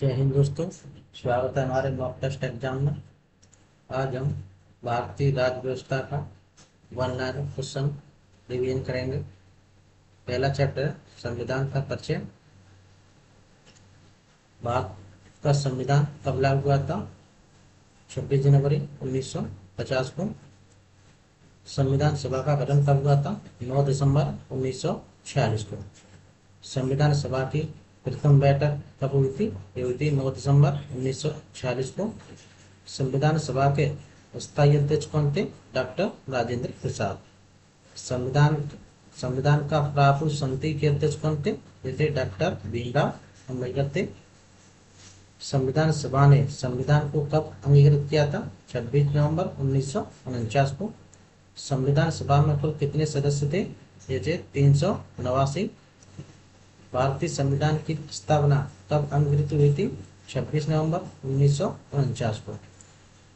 जय हिंद दोस्तों। स्वागत है हमारे मॉक टेस्ट एग्जाम में। आज हम भारतीय राज्य व्यवस्था का वन लाइन क्वेश्चन रिवीजन करेंगे। पहला चैप्टर है संविधान का परिचय। भारत का संविधान कब लागू हुआ था? 26 जनवरी 1950 को। संविधान सभा का गठन कब हुआ था? 9 दिसंबर 1946 को। संविधान सभा की प्रथम बैठक कब हुई थी? ये हुई थी 9 दिसंबर 1946 को। संविधान सभा के स्थायी अध्यक्ष कौन थे? डॉक्टर राजेंद्र प्रसाद। संविधान संविधान का प्रारूप समिति के अध्यक्ष कौन थे? ये थे डॉक्टर भीमराव अम्बेडकर थे। संविधान सभा ने संविधान को कब अंगीकृत किया था? 26 नवंबर 1949 को। संविधान सभा में कुल कितने सदस्य थे? ये थे 389। भारतीय संविधान की प्रस्तावना कब अंगीकृत हुई थी? 26 नवंबर 1949 को।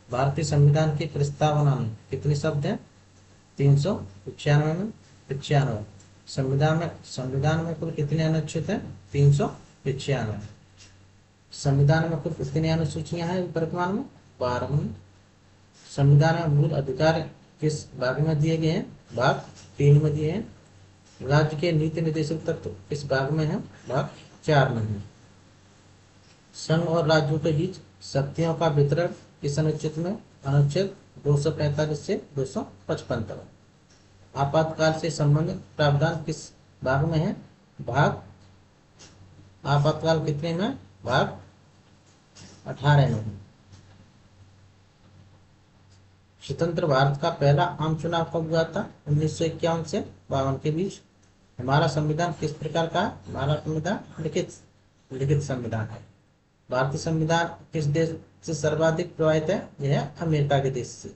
भारतीय संविधान की प्रस्तावना में कितने शब्द हैं? 395 में 95। संविधान में कुल कितने अनुच्छेद हैं? 395। संविधान में कुल कितनी अनुसूचियां हैं वर्तमान में? 12। संविधान में मूल अधिकार किस भाग में दिए गए हैं? भाग 3 में दिए हैं। राज्य के नीति निर्देशक तत्व किस भाग में है? भाग 4 में है। संघ और राज्यों के बीच शक्तियों का वितरण किस अनुच्छेद में? अनुच्छेद 245 से 255 तक। आपातकाल से संबंधित प्रावधान किस भाग में है? भाग आपातकाल कितने में? भाग 18 में है। स्वतंत्र भारत का पहला आम चुनाव कब हुआ था? 1951 से 52 के बीच। हमारा संविधान किस प्रकार का है? हमारा संविधान लिखित संविधान है। भारतीय संविधान किस देश से सर्वाधिक प्रभावित है? यह है अमेरिका के देश से।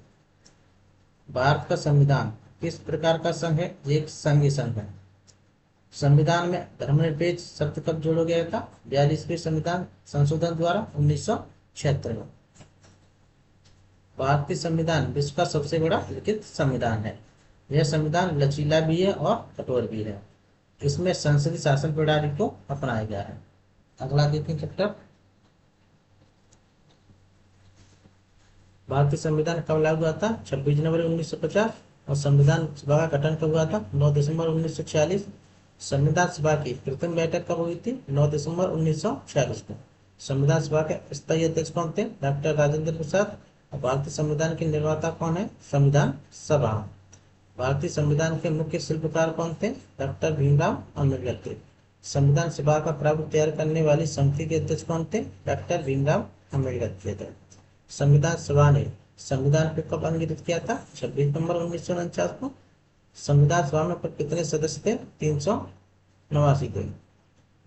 भारत का संविधान किस प्रकार का संघ है? ये एक संघीय संघ है। संविधान में धर्मनिरपेक्ष शब्द कब जोड़ा गया था? 42वें संविधान संशोधन द्वारा 1976 में। भारतीय संविधान विश्व का सबसे बड़ा लिखित संविधान है। यह संविधान लचीला भी है और कठोर भी है। इसमें संसदीय शासन प्रणाली को अपनाया गया है। अगला देखें चैप्टर। भारतीय संविधान कब लागू हुआ था? 26 जनवरी 1950। और संविधान सभा का गठन कब हुआ था? 9 दिसंबर 1946। संविधान सभा की प्रथम बैठक कब हुई थी? 9 दिसंबर 1946 को। संविधान सभा के स्थायी अध्यक्ष कौन थे? डॉक्टर राजेंद्र प्रसाद। भारतीय संविधान के निर्माता कौन है? संविधान सभा। भारतीय संविधान के मुख्य शिल्पकार कौन थे? डॉक्टर भीमराव अम्बेडकर थे। संविधान सभा का प्रारूप तैयार करने वाली समिति के अध्यक्ष कौन थे? डॉक्टर भीमराव अम्बेडकर थे। संविधान सभा ने संविधान को कब अंगीकृत किया था? 26 नवंबर 1949 को। संविधान सभा में कितने सदस्य थे? 389 थे।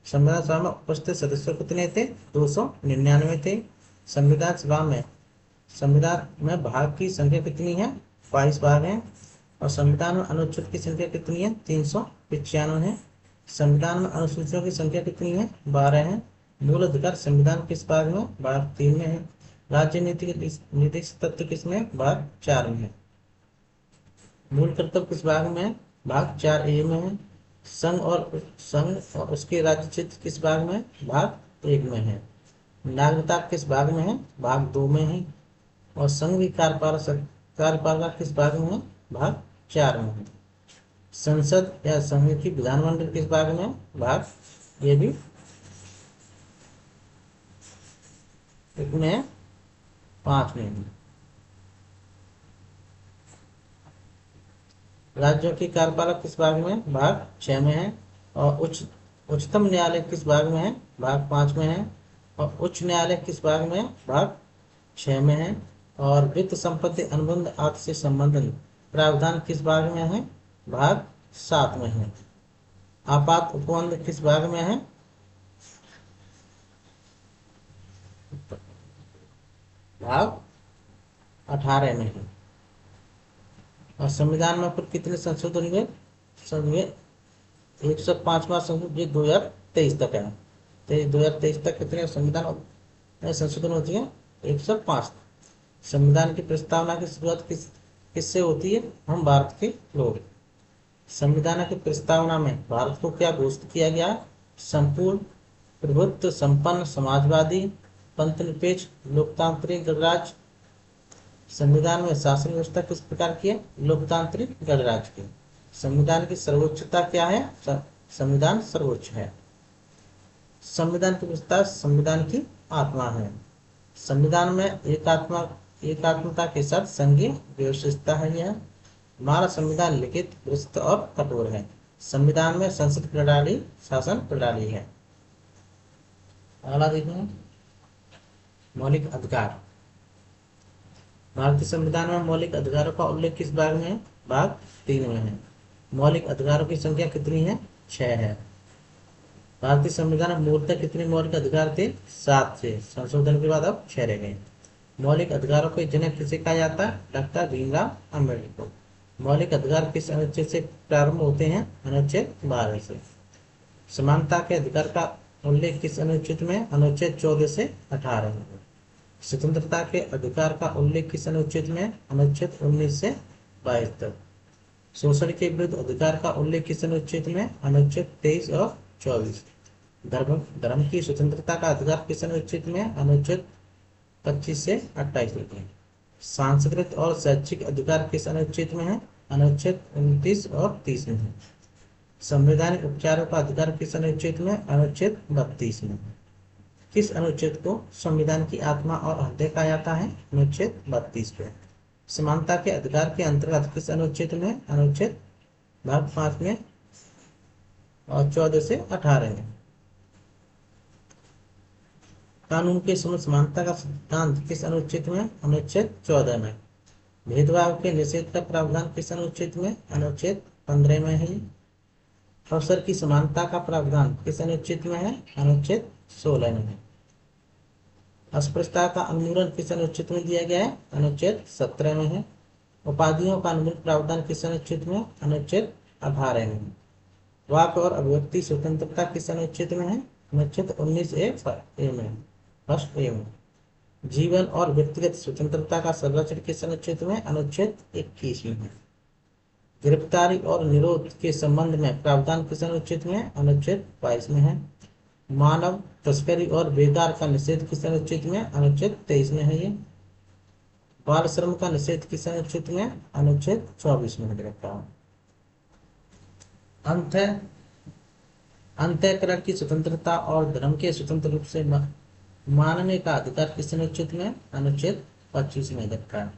संविधान सभा में उपस्थित सदस्य कितने थे? 299 थे। संविधान में भाग की संख्या कितनी है? 22 भाग हैं। और संविधान में अनुच्छेद की संख्या कितनी है? 395 है। संविधान में अनुसूचियों की संख्या कितनी है? 12 है। मूल अधिकार संविधान किस भाग में? भाग 3 में है। राज्य नीति के निर्देशक तत्व किसमें? भाग 4 में है। मूल कर्तव्य किस भाग में है? भाग 4A में है। संघ और उसके राज्य क्षेत्र किस भाग में है? भाग 1 में है। नागरिकता किस भाग में है? भाग 2 में है। और संघ कार्यपालिका किस भाग में है? भाग 4 में है। संसद या संघ की विधानमंडल किस भाग में है? भाग ये भी इसमें 5 में है। राज्यों की कार्यपालक किस भाग में है? भाग 6 में है। और उच्चतम न्यायालय किस भाग में है? भाग 5 में है। और उच्च न्यायालय किस भाग में है? भाग 6 में है। और वित्त संपत्ति अनुबंध एक्ट से संबंधित प्रावधान किस भाग में है? भाग 7 में है। आपात उपबंध किस भाग में है? भाग 18 में है। और संविधान में कुल कितने संशोधन हुए? 105वां संशोधन 2023 तक है। तो 2023 तक कितने संविधान संशोधन होती है? 105। संविधान की प्रस्तावना की शुरुआत किससे होती है? हम भारत के लोग। संविधान की प्रस्तावना में भारत को क्या घोषित किया गया? संपूर्ण प्रभुत्व संपन्न समाजवादी, पंथ निरपेक्ष, लोकतांत्रिक गणराज्य। संविधान में शासन व्यवस्था किस प्रकार की है? लोकतांत्रिक गणराज्य की। संविधान की सर्वोच्चता क्या है? संविधान सर्वोच्च है। संविधान की विशेषता संविधान की आत्मा है। संविधान में एकात्मता के साथ संघीय व्यवस्थितता है। यह हमारा संविधान लिखित, विस्तृत और कठोर है। संविधान में संसद प्रणाली शासन प्रणाली है। अगला देखेंगे मौलिक अधिकार। भारतीय संविधान में मौलिक अधिकारों का उल्लेख किस भाग में है? भाग 3 में है। मौलिक अधिकारों की संख्या कितनी है? 6 है। भारतीय संविधान में मूलतः कितने मौलिक अधिकार थे? 7 थे। संशोधन के बाद अब 6 रह गए। मौलिक अधिकारों के जनक किसे कहा जाता है? डॉक्टर भीमराव अम्बेडकर। मौलिक अधिकार किस अनुच्छेद से प्रारंभ होते हैं? अनुच्छेद 12 से। समानता के अधिकार का उल्लेख किस अनुच्छेद में? अनुच्छेद 14 से 18 में। स्वतंत्रता के अधिकार का उल्लेख किस अनुच्छेद में? अनुच्छेद 19 से 22 तक। शोषण के विरुद्ध अधिकार का उल्लेख किस अनुच्छेद में? अनुच्छेद 23 और 24। धर्म की स्वतंत्रता का अधिकार किस अनुच्छेद में? अनुच्छेद 25 से 28 तक। सांस्कृतिक और शैक्षिक अधिकार किस अनुच्छेद में है? अनुच्छेद 29 और 30 में है। संवैधानिक उपचारों का अधिकार किस अनुच्छेद में? अनुच्छेद 32 में। किस अनुच्छेद को संविधान की आत्मा और हृदय कहा जाता है? अनुच्छेद 32 पे। समानता के अधिकार के अंतर्गत किस अनुच्छेद में? अनुच्छेद भाग 5 में और 14 से 18 में। कानून के समक्ष समानता का सिद्धांत किस अनुच्छेद में? अनुच्छेद 14 में। भेदभाव के निषेध का प्रावधान किस अनुच्छेद में? अनुच्छेद 15 में है। अवसर की समानता का प्रावधान किस अनुच्छेद में है? अनुच्छेद 16 में है। अस्पृश्यता का उन्मूलन किस अनुच्छेद में दिया गया है? अनुच्छेद 17 में है। उपाधियों का अनुमूल प्रावधान किस अनुच्छेद में? अनुच्छेद 18 में है। वाक और अभिव्यक्ति स्वतंत्रता किस अनुच्छेद में है? अनुच्छेद 19A में, फर्स्ट ए में। जीवन और व्यक्तिगत स्वतंत्रता का संरक्षण किस अनुच्छेद में? अनुच्छेद 21 में है। गिरफ्तारी और निरोध के संबंध में प्रावधान किस अनुच्छेद में? अनुच्छेद 22 में है। मानव तस्करी और बेकार का निषेध किस अनुच्छेद में? अनुच्छेद 23 में है। ये बाल श्रम का निषेध किस अनुच्छेद में? अनुच्छेद 24 में रखा है। अंतःकरण की स्वतंत्रता और धर्म के स्वतंत्र रूप से मानने का अधिकार किस अनुच्छेद में? अनुच्छेद 25 में रखा है।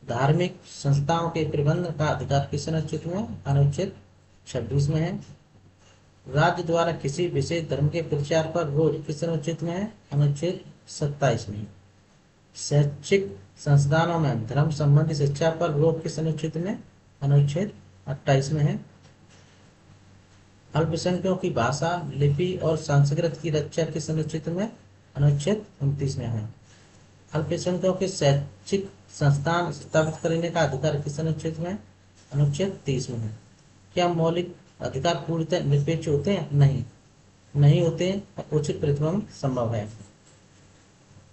धार्मिक संस्थाओं के प्रबंधन का अधिकार किस अनुच्छेद में? अनुच्छेद 26 में है। राज्य द्वारा किसी विशेष धर्म के प्रचार पर रोक किस अनुच्छेद में है? अनुच्छेद 27 में। शैक्षिक संस्थानों में धर्म संबंधी शिक्षा पर रोक किस अनुच्छेद में? अनुच्छेद 28 में है। अल्पसंख्यकों की भाषा, लिपि और संस्कृत की रक्षा किस अनुच्छेद में? अनुच्छेद 29 में है। अल्पसंख्यकों के शैक्षिक संस्थान स्थापित करने का अधिकार किस अनुच्छेद में? अनुच्छेद 30 में है। क्या मौलिक अधिकार पूर्णतः निरपेक्ष होते हैं? नहीं होते। उचित प्रतिबंध संभव है।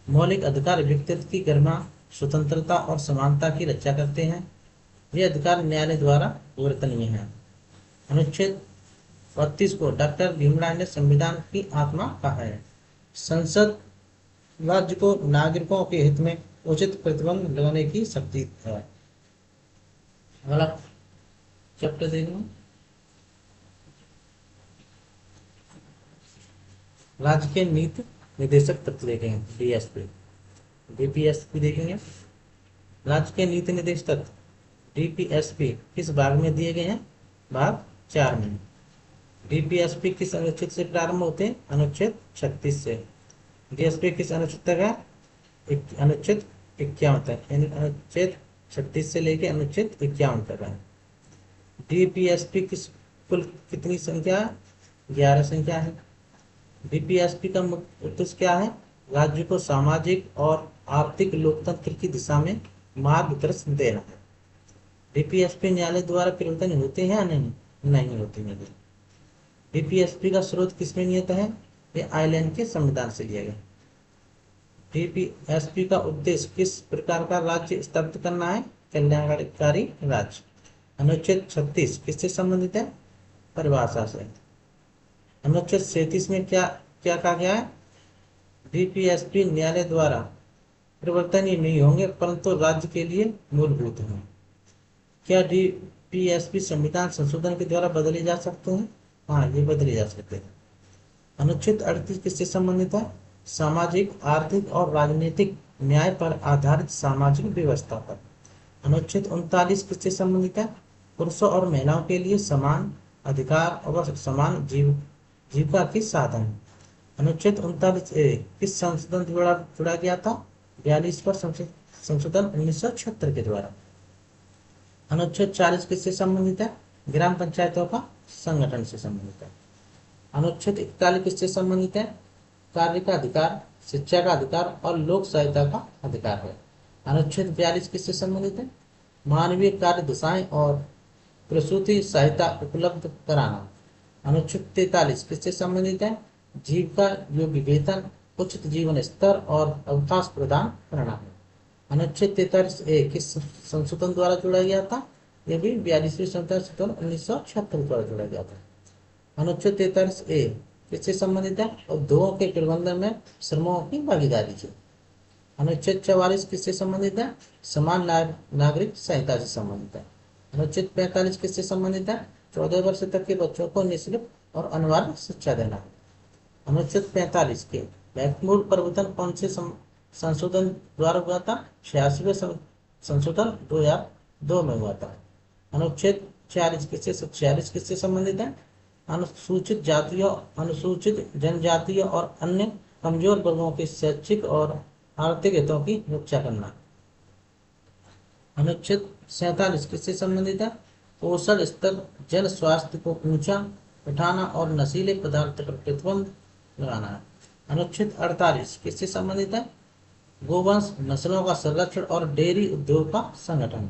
मौलिक अधिकार व्यक्तित्व की गरिमा, स्वतंत्रता और समानता की रक्षा करते हैं। ये अधिकार न्यायालय द्वारा वर्तनीय है। अनुच्छेद 32 को डॉक्टर भीमराव ने संविधान की आत्मा कहा है। संसद राज्य को नागरिकों के हित में उचित प्रतिबंध लगाने की शक्ति है। अगला चैप्टर देखेंगे राज्य के नीति निर्देशक तत्व देखेंगे, डीपीएसपी देखेंगे। राज्य के नीति निर्देशक तत्व डीपीएसपी किस भाग में दिए गए हैं? भाग 4 में। डीपीएसपी किस अनुच्छेद से प्रारंभ होते हैं? अनुच्छेद 36 से। डीएसपी किस अनुच्छेद तक है? अनुच्छेद 51 तक। अनुच्छेद 36 से लेकर अनुच्छेद 51 तक है। डीपीएसपी की कुल कितनी संख्या? 11 संख्या है। डीपीएसपी का मुख्य उद्देश्य क्या है? राज्य को सामाजिक और आर्थिक लोकतंत्र की दिशा में मार्गदर्शन देना है। डीपीएसपी न्यायालय द्वारा परिवर्तन होते हैं या नहीं होते हैं। डीपीएसपी का स्रोत किसमें निहित है? ये आयरलैंड के संविधान से लिया गया। डीपीएसपी का उद्देश्य किस प्रकार का राज्य स्थापित करना है? कल्याणकारी राज्य। अनुच्छेद 36 किससे संबंधित है? परिभाषा से। अनुच्छेद 37 में क्या क्या कहा गया है? डीपीएसपी न्यायालय द्वारा परिवर्तनीय नहीं होंगे परंतु राज्य के लिए मूलभूत हैं। क्या डीपीएसपी संविधान संशोधन के द्वारा बदले जा सकते हैं? हाँ, ये बदले जा सकते हैं। अनुच्छेद 38 किससे संबंधित है? सामाजिक, आर्थिक और राजनीतिक न्याय पर आधारित सामाजिक व्यवस्था पर। अनुच्छेद 39 किससे संबंधित है? पुरुषों और महिलाओं के लिए समान अधिकार और समान जीविका के साधन। अनुच्छेद 39A किस संशोधन द्वारा जुड़ा गया था? 42वां संशोधन 1976 के द्वारा। अनुच्छेद 40 किससे संबंधित है? ग्राम पंचायतों का संगठन से संबंधित है। अनुच्छेद 41 किससे संबंधित है? कार्य का अधिकार, शिक्षा का अधिकार और लोक सहायता का अधिकार है। अनुच्छेद 42 किससे संबंधित है? मानवीय कार्य दशाएं और प्रसूति सहायता उपलब्ध कराना। अनुच्छेद 43 किससे संबंधित है? जीविका योग्य वेतन, उचित जीवन स्तर और अवकाश प्रदान करना है। अनुच्छेद 43A किस संशोधन द्वारा जोड़ा गया था? ये भी 42वें संशोधन 1976 द्वारा जोड़ा गया था। अनुच्छेद 43A किससे संबंधित है? उद्योगों के प्रबंधन में श्रमिकों की भागीदारी से। अनुच्छेद 44 किससे संबंधित है? समान नागरिक संहिता से संबंधित है। अनुच्छेद 45 किससे संबंधित है? 14 वर्ष तक के बच्चों को निःशुल्क और अनिवार्य शिक्षा देना है। अनुच्छेद 45 के महत्वपूर्ण परिवर्तन कौन से संशोधन द्वारा हुआ था? 86वें संशोधन 2002 में हुआ था। अनुच्छेद 46 किससे संबंधित है? अनुसूचित जातियों, अनुसूचित जनजातीय और अन्य कमजोर वर्गों के शैक्षिक और आर्थिक हितों की रक्षा करना। अनुच्छेद 47 किससे संबंधित है? पोषण स्तर, जन स्वास्थ्य को ऊंचा उठाना और नशीले पदार्थ पर प्रतिबंध लगाना है। अनुच्छेद 48 किससे संबंधित है? गोवंश नस्लों का संरक्षण और डेयरी उद्योग का संगठन।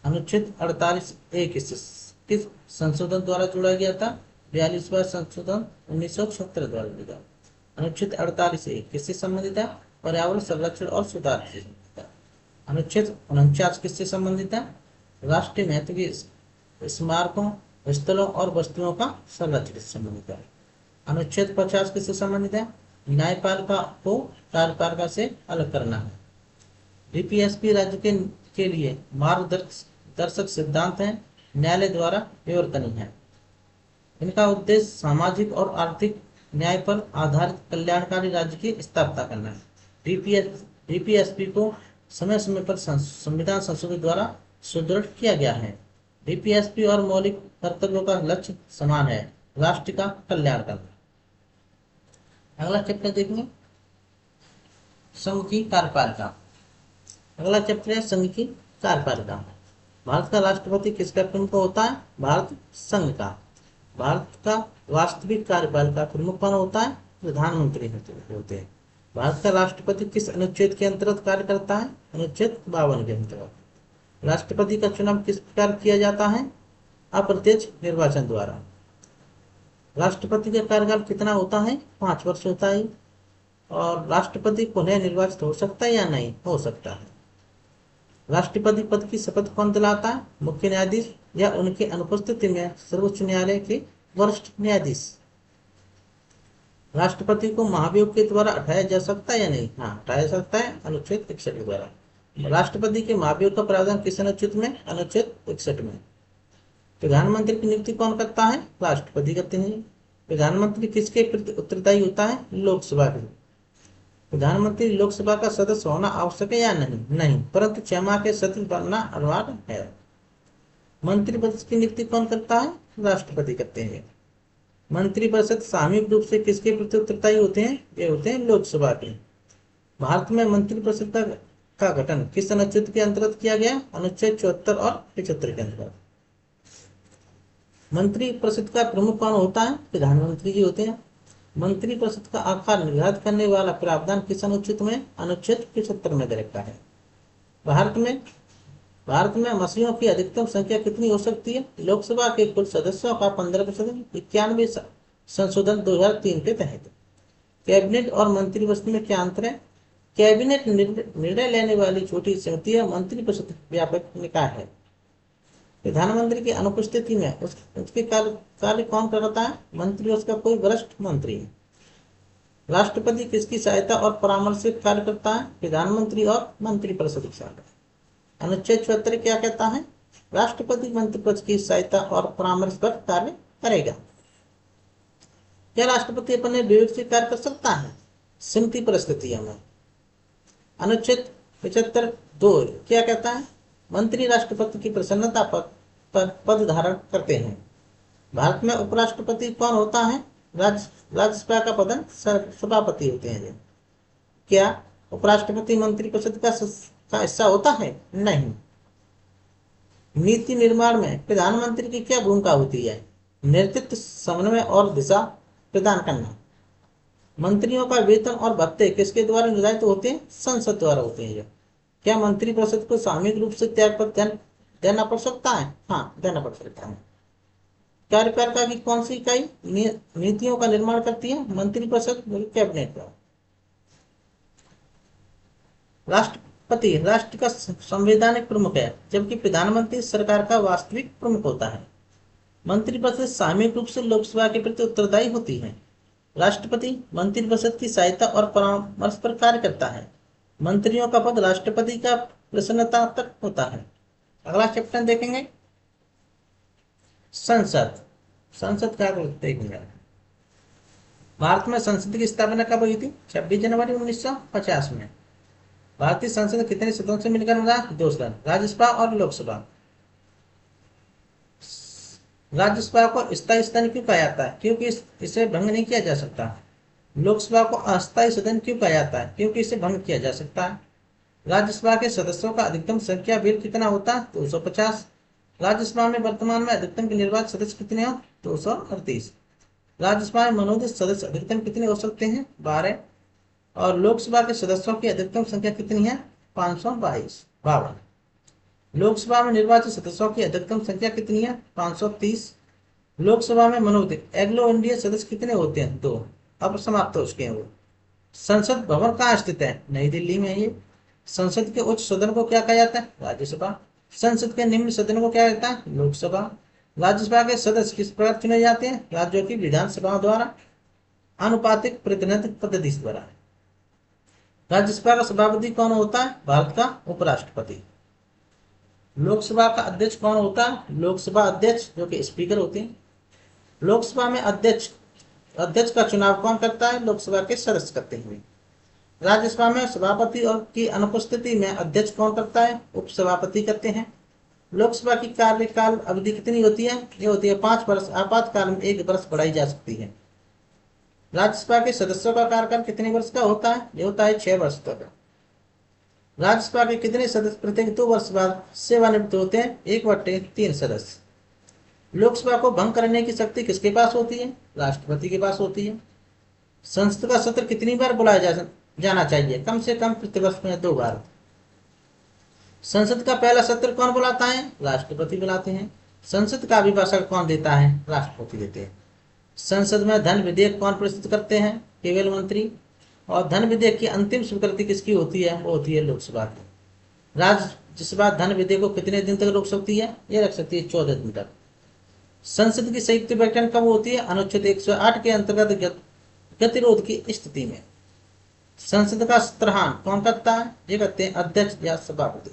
अनुच्छेद 48A किस संशोधन द्वारा जोड़ा गया था? 42वां संशोधन 1976 द्वारा जोड़ा। अनुच्छेद 48A किससे संबंधित है? पर्यावरण संरक्षण और सुधार से संबंधित है। अनुच्छेद 49 किससे संबंधित है? राष्ट्रीय महत्व के स्मारकों, स्थलों और वस्तुओं का संरक्षण से संबंधित है। अनुच्छेद 50 किससे संबंधित है? न्यायपालिका को कार्यपालिका से अलग करना है। डीपीएसपी राज्य के लिए मार्गदर्शक सिद्धांत हैं, न्यायालय द्वारा विवर्तनीय है। इनका उद्देश्य सामाजिक और आर्थिक न्याय पर आधारित कल्याणकारी राज्य की स्थापना करना है। डीपीएसपी को समय समय पर संविधान संशोधन द्वारा सुदृढ़ किया गया है। डीपीएसपी और मौलिक कर्तव्यों का लक्ष्य समान है, राष्ट्र का कल्याण करना। अगला चैप्टर देखेंगे संघ की कार्यपालिका। अगला चैप्टर है संघ की कार्यपालिका। भारत का राष्ट्रपति किसका प्रमुख होता है? भारत संघ का। भारत का वास्तविक कार्यपालिका प्रमुख कौन होता है? प्रधानमंत्री होते हैं। भारत का राष्ट्रपति किस अनुच्छेद के अंतर्गत कार्य करता है? अनुच्छेद 52 के अंतर्गत। राष्ट्रपति का चुनाव किस प्रकार किया जाता है? अप्रत्यक्ष निर्वाचन द्वारा। राष्ट्रपति का कार्यकाल कितना होता है? 5 वर्ष होता है। और राष्ट्रपति पुनः निर्वाचित हो सकता है या नहीं? हो सकता है। राष्ट्रपति पद की शपथ कौन दिलाता है? मुख्य न्यायाधीश या उनके अनुपस्थिति में सर्वोच्च न्यायालय के वरिष्ठ न्यायाधीश। राष्ट्रपति को महाभियोग के द्वारा हटाया जा सकता है या नहीं? हाँ, हटाया जा सकता है, अनुच्छेद 61 के द्वारा। राष्ट्रपति के महाभियोग का प्रावधान किस अनुच्छेद में? अनुच्छेद 61 में। प्रधानमंत्री की नियुक्ति कौन करता है? राष्ट्रपति करते हैं। प्रधानमंत्री किसके प्रति उत्तरदायी होता है? लोकसभा के। प्रधानमंत्री लोकसभा का सदस्य होना आवश्यक है या नहीं? नहीं, परंतु 6 माह के सदस्य बनना अनिवार्य है। मंत्रिपरिषद की नियुक्ति कौन करता है? राष्ट्रपति करते हैं। मंत्रिपरिषद सामूहिक रूप से किसके प्रति उत्तरदायी होते हैं? ये होते हैं लोकसभा के। भारत में मंत्रिपरिषद का गठन किस अनुच्छेद के अंतर्गत किया गया? अनुच्छेद 74 और 75 के अंतर्गत। मंत्रिपरिषद का प्रमुख कौन होता है? प्रधानमंत्री जी होते हैं। मंत्रिपरिषद का आकार निर्धारित करने वाला प्रावधान किस अनुच्छेद में? अनुच्छेद 75 में दे रखा है। भारत में मंत्रियों की अधिकतम संख्या कितनी हो सकती है? लोकसभा के कुल सदस्यों का 15%। 91 संशोधन 2003 के तहत। कैबिनेट और मंत्रिपरिषद में क्या अंतर है? कैबिनेट निर्णय लेने वाली छोटी समिति है, मंत्रिपरिषद व्यापक निकाय है। प्रधानमंत्री की अनुपस्थिति में उसके कार्य कौन करता है? मंत्री, उसका कोई वरिष्ठ मंत्री है। राष्ट्रपति किसकी सहायता और परामर्श से कार्य करता है? प्रधानमंत्री और मंत्रिपरिषद की सहायता। अनुच्छेद 74 क्या कहता है? राष्ट्रपति मंत्रिपरिषद की सहायता और परामर्श पर कार्य करेगा। क्या राष्ट्रपति अपने विवेक से कार्य कर सकता है सीमित परिस्थितियों में? अनुच्छेद 75(2) क्या कहता है? मंत्री राष्ट्रपति की प्रसन्नता पर पद धारण करते हैं। भारत में उपराष्ट्रपति कौन होता है? राज्यसभा का पदन सभापति होते हैं। क्या उपराष्ट्रपति मंत्रिपरिषद का हिस्सा होता है? नहीं। नीति निर्माण में प्रधानमंत्री की क्या भूमिका होती है? नेतृत्व, समन्वय और दिशा प्रदान करना। मंत्रियों का वेतन और भत्ते किसके द्वारा निर्धारित होते हैं? संसद द्वारा होते हैं। क्या मंत्रिपरिषद को सामूहिक रूप से त्यागपत्र देना पड़ सकता है? हाँ, देना पड़ सकता है। कार्यपालिका की कौन सी इकाई नीतियों का निर्माण करती है? मंत्रिपरिषद, कैबिनेट का। राष्ट्रपति राष्ट्र का संवैधानिक प्रमुख है, जबकि प्रधानमंत्री सरकार का वास्तविक प्रमुख होता है। मंत्रिपरिषद सामूहिक रूप से लोकसभा के प्रति उत्तरदायी होती है। राष्ट्रपति मंत्रिपरिषद की सहायता और परामर्श पर कार्य करता है। मंत्रियों का पद राष्ट्रपति का प्रसन्नता तक होता है। अगला चैप्टर देखेंगे संसद। संसद का देखेंगे। भारत में संसद की स्थापना कब हुई थी? 26 जनवरी 1950 में। भारतीय संसद कितने सदस्यों से मिलकर बना? 2 सदन, राज्यसभा और लोकसभा। राज्यसभा को स्थायी सदन क्यों कहा जाता है? क्योंकि इसे भंग नहीं किया जा सकता। लोकसभा को अस्थायी सदन क्यों कहा जाता है? क्योंकि इसे भंग किया जा सकता है। राज्यसभा के सदस्यों का अधिकतम संख्या बिल कितना होता है? 250। राज्यसभा में वर्तमान में अधिकतम के निर्वाचित सदस्य कितने हो? 238। राज्यसभा में मनोनीत सदस्य अधिकतम कितने हो सकते हैं? 12। और लोकसभा के सदस्यों की अधिकतम संख्या कितनी है? 552। लोकसभा में निर्वाचित सदस्यों की अधिकतम संख्या कितनी है? 530। लोकसभा में मनोनीत एंग्लो इंडियन सदस्य कितने होते हैं? 2। अब समाप्त हो चुके हैं वो। संसद भवन कहाँ स्थित है? नई दिल्ली में ये। संसद के उच्च सदन को क्या कहा जाता है? राज्यसभा। संसद के निम्न सदन को क्या कहता है? लोकसभा। राज्यसभा के सदस्य किस प्रकार चुने जाते हैं? राज्यों की विधानसभाओं द्वारा, आनुपातिक प्रतिनिधित्व पद्धति द्वारा। राज्यसभा का सभापति कौन होता है? भारत का उपराष्ट्रपति। लोकसभा का अध्यक्ष कौन होता है? लोकसभा अध्यक्ष, जो कि स्पीकर होते हैं। लोकसभा में अध्यक्ष का चुनाव कौन करता है? लोकसभा के सदस्य करते हैं। राज्यसभा में सभापति और की अनुपस्थिति में अध्यक्ष कौन करता है? उपसभापति करते हैं। लोकसभा की कार्यकाल अवधि कितनी होती है? ये होती है 5 वर्ष। आपातकाल में 1 वर्ष बढ़ाई जा सकती है। राज्यसभा के सदस्यों का कार्यकाल कितने वर्ष का होता है? ये होता है 6 वर्ष तक। राज्यसभा के कितने सदस्य प्रत्येक 2 वर्ष बाद सेवानिवृत्त होते हैं? 1/3 सदस्य। लोकसभा को भंग करने की शक्ति किसके पास होती है? राष्ट्रपति के पास होती है। संसद का सत्र कितनी बार बुलाया जाना चाहिए? कम से कम प्रतिवर्ष में 2 बार। संसद का पहला सत्र कौन बुलाता है? राष्ट्रपति बुलाते हैं। संसद का अभिभाषण कौन देता है? राष्ट्रपति देते हैं। संसद में धन विधेयक कौन प्रस्तुत करते हैं? केवल मंत्री। और धन विधेयक की अंतिम स्वीकृति किसकी होती है? वो होती है लोकसभा की। राज्यसभा धन विधेयक को कितने दिन तक रोक सकती है? ये रख सकती है 14 दिन तक। संसद की संयुक्त बैठक कब होती है? अनुच्छेद 108 के अंतर्गत गतिरोध की स्थिति में। संसद का सत्राहन कौन करता है? ये करते हैं अध्यक्ष या सभापति।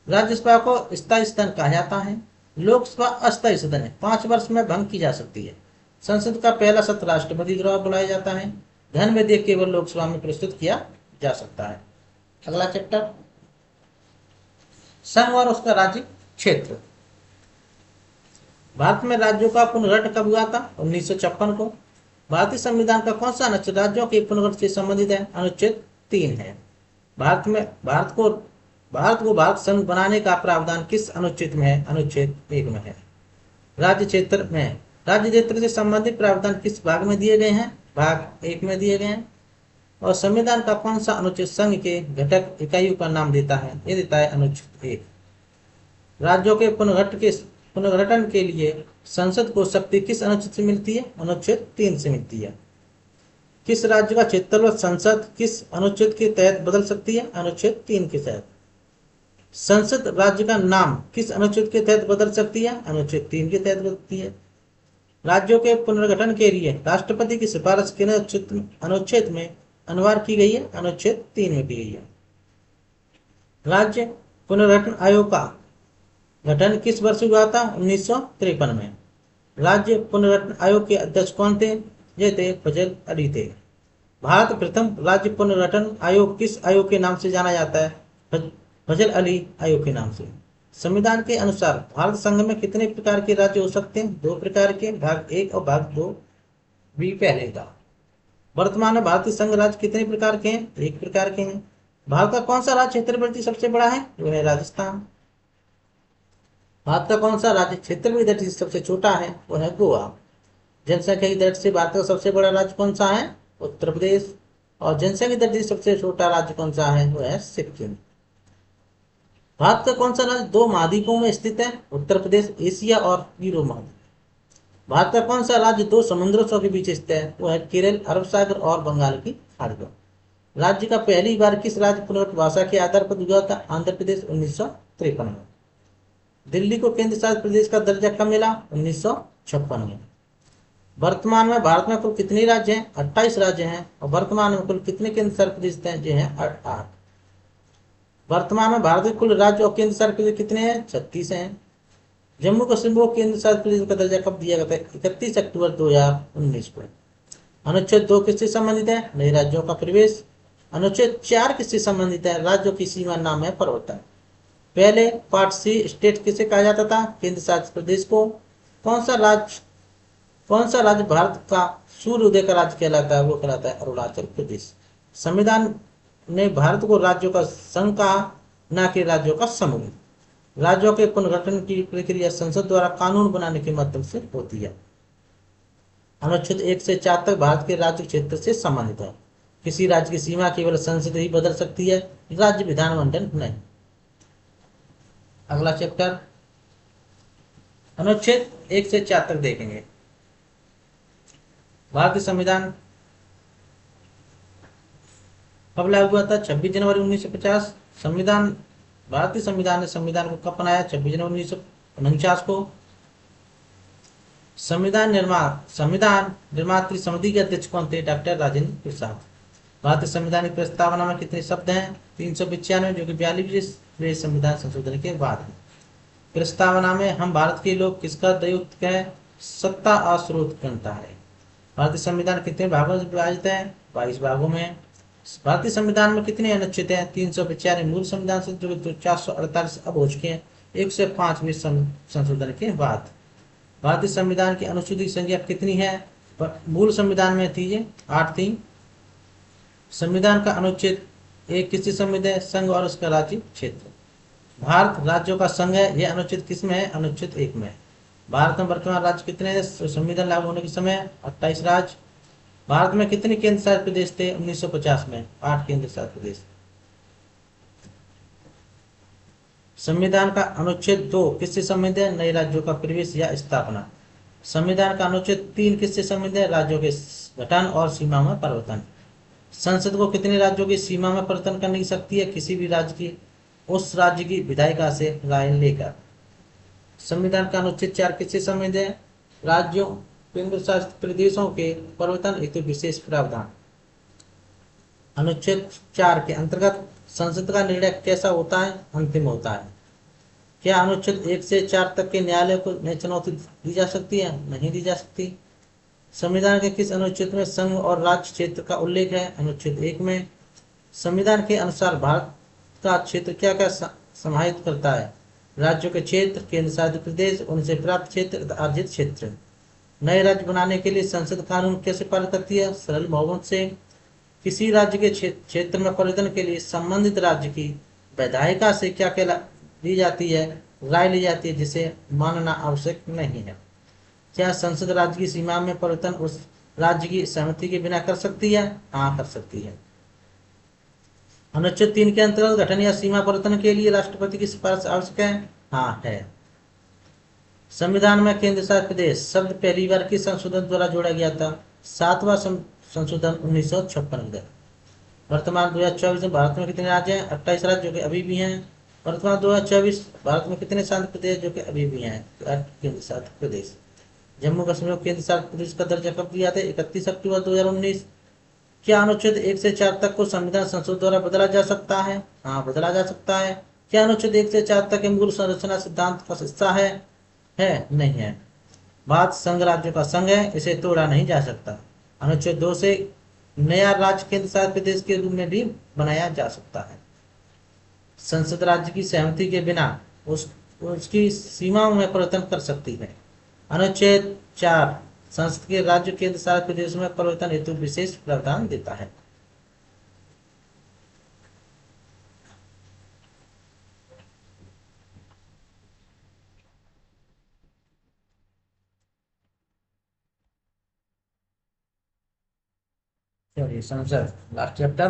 राज्यसभा को स्थायी सदन कहा जाता है। लोकसभा अस्थायी सदन है, 5 वर्ष में भंग की जा सकती है। संसद का पहला सत्र राष्ट्रपति द्वारा बुलाया जाता है। धन विधेयक केवल लोकसभा में प्रस्तुत किया जा सकता है। अगला चैप्टर संघ और उसका राज्य क्षेत्र। भारत में राज्यों का पुनर्गठन कब हुआ था? 1956 को। भारतीय संविधान का कौन सा अनुच्छेद राज्यों के पुनर्गठन से संबंधित है? अनुच्छेद 3 है। भारत को भारत संघ बनाने का प्रावधान किस अनुच्छेद में है? अनुच्छेद 1 में है। राज्य क्षेत्र से संबंधित प्रावधान किस भाग में दिए गए हैं? भाग 1 में दिए गए हैं। और संविधान का कौन सा अनुच्छेद संघ के घटक इकाइयों का नाम देता है? ये देता है अनुच्छेद 1। राज्यों के पुनर्गठन के लिए संसद को शक्ति किस अनुच्छेद से मिलती है? अनुच्छेद 3 से मिलती है। किस राज्य का क्षेत्रफल संसद किस अनुच्छेद के तहत बदल सकती है? अनुच्छेद 3 के तहत। संसद राज्य का नाम किस अनुच्छेद के तहत बदल सकती है? अनुच्छेद 3 के तहत बदलती है। राज्यों के पुनर्गठन के लिए राष्ट्रपति की सिफारिश के अनुच्छेद में अनिवार्य की गई है, अनुच्छेद 3 में की गई है। राज्य पुनर्गठन आयोग का गठन किस वर्ष हुआ था? 1953 में। राज्य पुनर्गठन आयोग के अध्यक्ष कौन थे? ये थे फजल अली थे। भारत प्रथम राज्य पुनर्गठन आयोग किस आयोग के नाम से जाना जाता है? फजल अली आयोग के नाम से। संविधान के अनुसार भारत संघ में कितने प्रकार के राज्य हो सकते हैं? 2 प्रकार के, भाग 1 और भाग 2 भी पहले था। वर्तमान में भारतीय संघ राज्य कितने प्रकार के हैं? 1 प्रकार के हैं। भारत का कौन सा राज्य क्षेत्रफल सबसे बड़ा है? वो है राजस्थान। भारत का कौन सा राज्य क्षेत्रफल दृष्टि से सबसे छोटा है? वो है गोवा। जनसंख्या की दृष्टि से भारत का सबसे बड़ा राज्य कौन सा है? उत्तर प्रदेश। और जनसंख्या की दृष्टि से सबसे छोटा राज्य कौन सा है? वो है सिक्किम। भारत का कौन सा राज्य 2 महाद्वीपों में स्थित है? उत्तर प्रदेश, एशिया और यूरोप महाद्वीप। भारत का कौन सा राज्य 2 समुद्रों के बीच स्थित है? वो है केरल, अरब सागर और बंगाल की खाड़ी पर। राज्य का पहली बार किस राज्य पुनर्गठन भाषा के आधार पर हुआ था? आंध्र प्रदेश, 1953 में। दिल्ली को केंद्र शासित प्रदेश का दर्जा कब मिला? 1956 में। वर्तमान में भारत में कुल कितने राज्य हैं? 28 राज्य हैं। और वर्तमान में कुल कितने केंद्र शासित प्रदेश हैं? जो हैं 8। वर्तमान में भारत के कुल राज्य और केंद्र शासित प्रदेश कितने हैं? 36 हैं। जम्मू कश्मीर को केंद्र शासित प्रदेश का दर्जा कब दिया गया था? 31 अक्टूबर 2019 को। अनुच्छेद 2 किससे संबंधित है? नए राज्यों का प्रवेश। अनुच्छेद 4 किससे संबंधित है? राज्यों की सीमा, नाम है, परिवर्तन। पहले पार्ट सी स्टेट किसे कहा जाता था? केंद्र शासित प्रदेश को। कौन सा राज्य भारत का सूर्योदय का राज्य कहलाता है? वो कहलाता है अरुणाचल प्रदेश। संविधान ने भारत को राज्यों का संघ कहा, न कि राज्यों का समूह। राज्यों के पुनर्गठन की प्रक्रिया संसद द्वारा कानून बनाने के माध्यम से होती है। अनुच्छेद 1 से 4 तक भारत के राज्य क्षेत्र से संबंधित है। किसी राज्य की सीमा केवल संसद ही बदल सकती है, राज्य विधानमंडल नहीं। अगला चैप्टर अनुच्छेद 1 से 4 तक देखेंगे। भारतीय संविधान कब लागू हुआ था? 26 जनवरी 1950। भारतीय संविधान ने संविधान को कब बनाया? 26 जनवरी 1949 को। संविधान निर्मात्री समिति के अध्यक्ष कौन थे? डॉक्टर राजेंद्र प्रसाद। भारतीय संविधान की प्रस्तावना में कितने शब्द हैं? 395, जो कि 42वें संविधान संशोधन के बाद है। प्रस्तावना में हम भारत के लोग किसका दयुक्त है? सत्ता और स्रोत गणता है। भारतीय संविधान कितने भागों में विभाजित है? 22 भागों में। भारतीय संविधान में कितने अनुच्छेद हैं? 395 मूल संविधान से, जो 448 अब हो चुके हैं 105वें संशोधन के बाद। भारतीय संविधान की अनुसूची की संख्या कितनी है? मूल संविधान में थी ये 8 थी। संविधान का अनुच्छेद 1 किससे संबंधित है? संघ और उसका राज्य क्षेत्र। भारत राज्यों का संघ है, यह अनुच्छेद किस में है? अनुच्छेद 1 में। भारत में वर्तमान राज्य कितने हैं? संविधान लागू होने के समय 28 राज्य। भारत में कितने केंद्र शासित प्रदेश थे? 1950 में 8 केंद्र शासित प्रदेश। संविधान का अनुच्छेद 2 किससे संबंधित है? नए राज्यों का प्रवेश या स्थापना। संविधान का अनुच्छेद 3 किससे संबंधित है? राज्यों के गठन और सीमा में परिवर्तन। संसद को कितने राज्यों की सीमा में परिवर्तन करने की शक्ति है? किसी भी राज्य की उस राज्य की विधायिका से राय लेकर। संविधान का अनुच्छेद 4 किससे संबंधित है? राज्यों केंद्र शासित प्रदेशों के परिवर्तन हेतु विशेष प्रावधान। अनुच्छेद 4 के अंतर्गत संसद का निर्णय कैसा होता है? अंतिम होता है। क्या अनुच्छेद 1 से 4 तक के न्यायालय को नई चुनौती दी जा सकती है? नहीं दी जा सकती। संविधान के किस अनुच्छेद में संघ और राज्य क्षेत्र का उल्लेख है? अनुच्छेद 1 में। संविधान के अनुसार भारत का क्षेत्र क्या क्या समाहित करता है? राज्यों के क्षेत्र, केंद्र शासित प्रदेश, उनसे प्राप्त क्षेत्र, अर्जित क्षेत्र। नए राज्य बनाने के लिए संसद कानून कैसे पारित करती है? सरल बहुमत से। किसी राज्य के क्षेत्र में परिवर्तन के लिए संबंधित राज्य की विधायिका से क्या क्या ली जाती है? राय ली जाती है, जिसे मानना आवश्यक नहीं है। क्या संसद राज्य की सीमा में परिवर्तन उस राज्य की सहमति के बिना कर सकती है? हाँ, कर सकती है। अनुच्छेद 3 के अंतर्गत गठन या सीमा परिवर्तन के लिए राष्ट्रपति की सिफारिश आवश्यक है? हाँ, है। संविधान में केंद्र शासित प्रदेश शब्द पहली बार किस संशोधन द्वारा जोड़ा गया था? 7वां संशोधन 1956 में। वर्तमान 2024 में भारत में कितने राज्य हैं? 28 राज्य, जो कि अभी भी हैं। वर्तमान 2024 भारत में कितने शासित प्रदेश जो कि अभी भी हैं? 8 केंद्र शासित प्रदेश। जम्मू कश्मीर को केंद्र शासित प्रदेश का दर्जा कब दिया था? 31 अक्टूबर 2019। क्या अनुच्छेद 1 से 4 तक को संविधान संसद द्वारा बदला जा सकता है? हाँ, बदला जा सकता है। क्या अनुच्छेद 1 से 4 तक के मूल संरचना सिद्धांत का हिस्सा है? नहीं है। भारत संघ राज्यों का संघ है, इसे तोड़ा नहीं जा सकता। अनुच्छेद 2 से नया राज्य केंद्र शासित प्रदेश के रूप में भी बनाया जा सकता है। संसद राज्य की सहमति के बिना उसकी सीमाओं में परिवर्तन कर सकती है। अनुच्छेद 4 संसद के राज्य केंद्र शासित प्रदेशों में परिवर्तन हेतु विशेष प्रावधान देता है। चलिए, संसद लास्ट चैप्टर।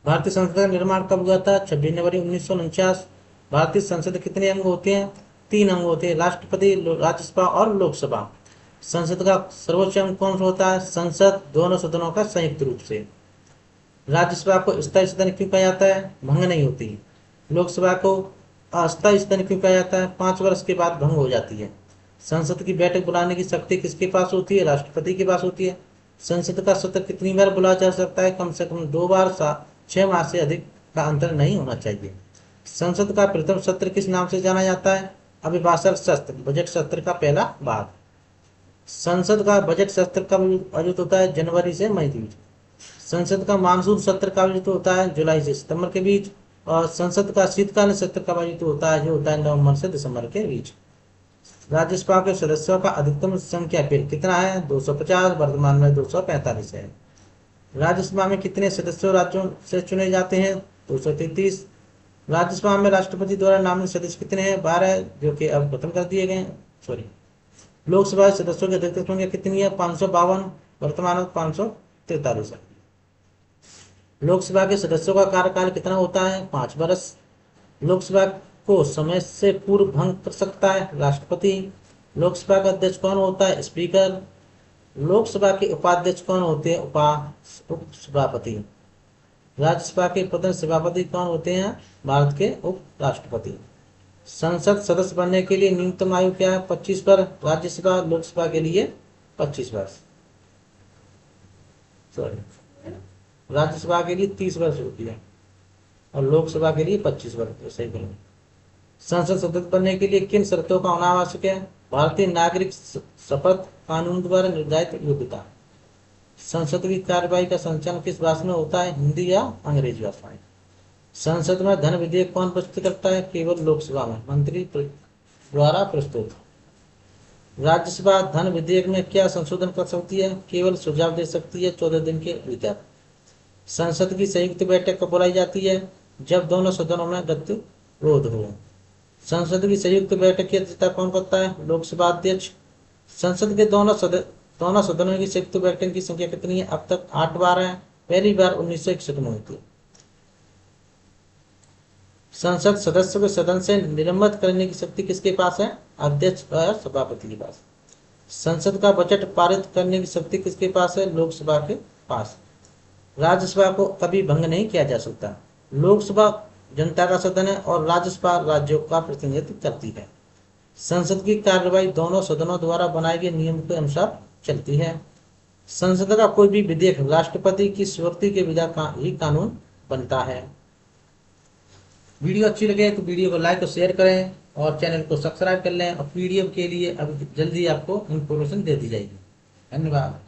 भारतीय संसद का निर्माण कब हुआ था? 26 जनवरी 1949। भारतीय संसद के कितने अंग होते हैं? 3 अंग होते हैं, राष्ट्रपति, राज्यसभा और लोकसभा। संसद का सर्वोच्च अंग कौन सा होता है? संसद, दोनों सदनों का संयुक्त रूप से। राज्यसभा को स्थायी सदन क्यों कहा जाता है? भंग नहीं होती। लोकसभा को अस्थायी सदन क्यों कहा जाता है? 5 वर्ष के बाद भंग हो जाती है। संसद की बैठक बुलाने की शक्ति किसके पास होती है? राष्ट्रपति के पास होती है। संसद का सत्र कितनी बार बुलाया जा सकता है? कम से कम 2 बार। 6 माह से अधिक का अंतर नहीं होना चाहिए। संसद का प्रथम सत्र किस नाम से जाना जाता है? अभिभाषण सत्र, बजट सत्र का पहला भाग। संसद का बजट सत्र कब आयोजित होता है? जनवरी से मई के बीच। संसद का मानसून सत्र कब आयोजित होता है? जुलाई से सितंबर के बीच। और संसद का शीतकालीन सत्र कब आयोजित होता है? जो होता है नवंबर से दिसंबर के बीच। राज्यसभा के सदस्यों का अधिकतम संख्या फिर कितना है? 250, वर्तमान में 245 है। राज्यसभा में कितने सदस्यों राज्यों से चुने जाते हैं? 233। राज्यसभा में राष्ट्रपति द्वारा नामित सदस्य कितने हैं? 12, जो कि अब खत्म कर दिए गए। सॉरी। लोकसभा सदस्यों की अधिकतम संख्या कितनी है? 552, वर्तमान में 543 है। लोकसभा के सदस्यों का कार्यकाल कितना होता है? 5 वर्ष। लोकसभा को समय से पूर्व भंग कर सकता है राष्ट्रपति। लोकसभा का अध्यक्ष कौन होता है? स्पीकर। लोकसभा के उपाध्यक्ष कौन होते हैं? उपसभापति। राज्यसभा के प्रधान सभापति कौन होते हैं? भारत के उप राष्ट्रपति। संसद सदस्य बनने के लिए न्यूनतम आयु क्या है? 25 वर्ष। राज्यसभा, लोकसभा के लिए 25 वर्ष। सॉरी, राज्यसभा के लिए 30 वर्ष होती है और लोकसभा के लिए 25 वर्ष। सही करेंगे। संसद सदस्य बनने के लिए किन शर्तों का होना आवश्यक है? भारतीय नागरिक शपथ कानून द्वारा निर्धारित योग्यता। संसद की कार्यवाही का संचालन किस भाषा में होता है? हिंदी या अंग्रेजी भाषा में। संसद में धन विधेयक कौन प्रस्तुत करता है? केवल लोकसभा में मंत्री द्वारा प्रस्तुत। राज्यसभा धन विधेयक में क्या संशोधन कर सकती है? केवल सुझाव दे सकती है 14 दिन के भीतर। संसद की संयुक्त बैठक कब बुलाई जाती है? जब दोनों सदनों में गतिरोध हो। संसद की संयुक्त बैठक की अध्यक्षता कौन करता है? लोकसभा अध्यक्ष। संसद के दोनों सदनों की संयुक्त बैठक की संख्या कितनी है? अब तक 8 बार है। पहली बार 1961 में हुई थी। संसद सदस्य को सदन से निलंबित करने की शक्ति किसके पास है? अध्यक्ष और सभापति के पास। संसद का बजट पारित करने की शक्ति किसके पास है? लोकसभा के पास। राज्यसभा को कभी भंग नहीं किया जा सकता। लोकसभा जनता का सदन है और राज्यसभा राज्यों का प्रतिनिधित्व करती है। संसद की कार्यवाही दोनों सदनों द्वारा बनाए गए नियम के अनुसार चलती है। संसद का कोई भी विधेयक राष्ट्रपति की स्वीकृति के बिना ही कानून बनता है। वीडियो अच्छी लगे तो वीडियो को लाइक और शेयर करें और चैनल को सब्सक्राइब कर लें और पीडीएफ के लिए अब जल्दी आपको इंफॉर्मेशन दे दी जाएगी। धन्यवाद।